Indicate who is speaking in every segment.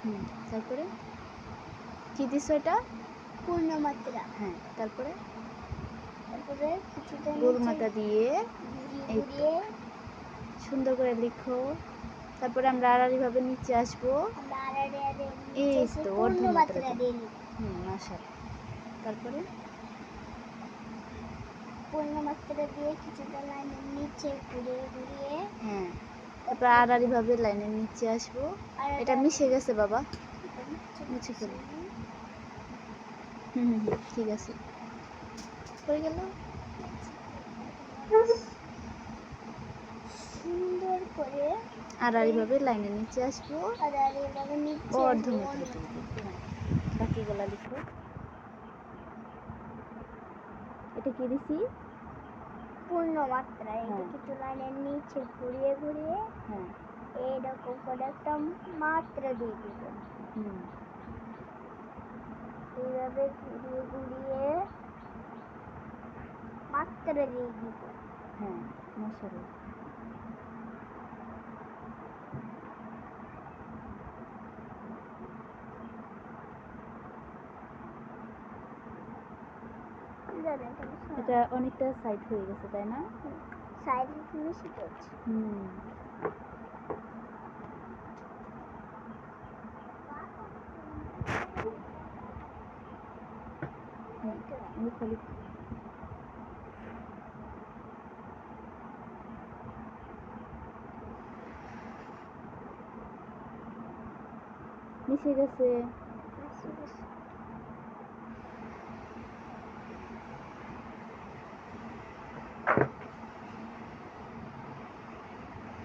Speaker 1: হুম, তারপরে কি দিছো এটা?
Speaker 2: পূর্ণমাত্রা।
Speaker 1: হ্যাঁ, তারপরে
Speaker 2: তারপরে কিছুটা
Speaker 1: গোলমাতা দিয়ে
Speaker 2: ঘুরিয়ে
Speaker 1: এই তো
Speaker 2: ঘুরিয়ে
Speaker 1: সুন্দর করে লিখো। তারপরে আমরা আড়াআড়িভাবে নিচে আসবো।
Speaker 2: আমরা আড়াআড়ি নিচে
Speaker 1: এই
Speaker 2: এসে
Speaker 1: তো
Speaker 2: পূর্ণমাত্রা
Speaker 1: অর্ধমাত্রা
Speaker 2: দিয়ে লিখব।
Speaker 1: মাশাআল্লাহ। তারপরে
Speaker 2: পূর্ণমাত্রা দিয়ে কিছুটা লাইনের নিচে ঘুরিয়ে ঘুরিয়ে
Speaker 1: হ্যাঁ, তারপর আড়াআড়িভাবে লাইনের নিচে আসবো। এটা মিশে গেছে বাবা, মুছে ফেলো। হুম, ঠিক আছে, হয়ে গেল।
Speaker 2: সুন্দর করে
Speaker 1: আড়াআড়িভাবে লাইনের নিচে আসবো,
Speaker 2: আড়াআড়িভাবে নিচে
Speaker 1: অর্ধমাত্রা দিয়ে দিব। হ্যাঁ, বাকিগুলা লিখো। এটা কি দিছি?
Speaker 2: পূর্ণমাত্রা। এটা
Speaker 1: হ্যাঁ।
Speaker 2: কিছু লাইনের নিচে ঘুরিয়ে ঘুরিয়ে
Speaker 1: হ্যাঁ।
Speaker 2: এইরকম করে একটা মাত্রা দিয়ে দিব।
Speaker 1: হুম।
Speaker 2: এইভাবে ঘুরিয়ে ঘুরিয়ে মাত্রা দিয়ে দিব।
Speaker 1: হ্যাঁ, মাশাআল্লাহ। এটা অনেকটা সাইড হয়ে গেছে, তাই না?
Speaker 2: সাইড মিশে গেছে।
Speaker 1: হুম। লিখো লিখো। মিশে গেছে।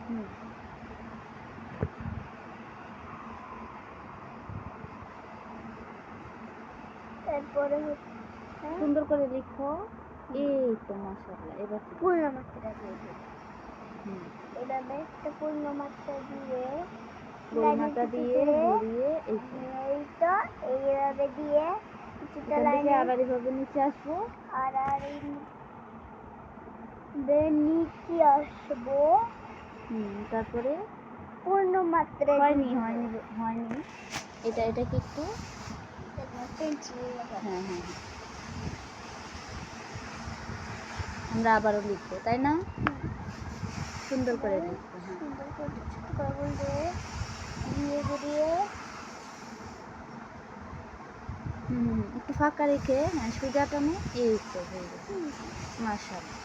Speaker 1: হুম।
Speaker 2: তারপরে
Speaker 1: সুন্দর করে লিখো। এই তো মাশাআল্লাহ। এবার কি?
Speaker 2: পূর্ণমাত্রা দিয়ে দিব।
Speaker 1: হুম।
Speaker 2: এভাবে একটা পূর্ণমাত্রা দিয়ে
Speaker 1: গোলমাতা দিয়ে ঘুরিয়ে এই তো
Speaker 2: এইভাবে দিয়ে কিছুটা
Speaker 1: এখান থেকে
Speaker 2: লাইনে
Speaker 1: আড়াআড়িভাবে নিচে আসবো।
Speaker 2: আড়াআড়ি নিচে আসবো।
Speaker 1: তারপরে
Speaker 2: পূর্ণমাত্রা
Speaker 1: হয়নি হয়নি হয়নি। এটা কি একটু হ্যাঁ হ্যাঁ, আমরা আবারও লিখবো, তাই না? সুন্দর করে লিখবো। হ্যাঁ,
Speaker 2: সুন্দর করে ছোট করে বলতে ঘুরিয়ে ঘুরিয়ে
Speaker 1: একটু ফাঁকা রেখে সোজা টানে। এই তো হয়ে গেছে, মাশাআল্লাহ।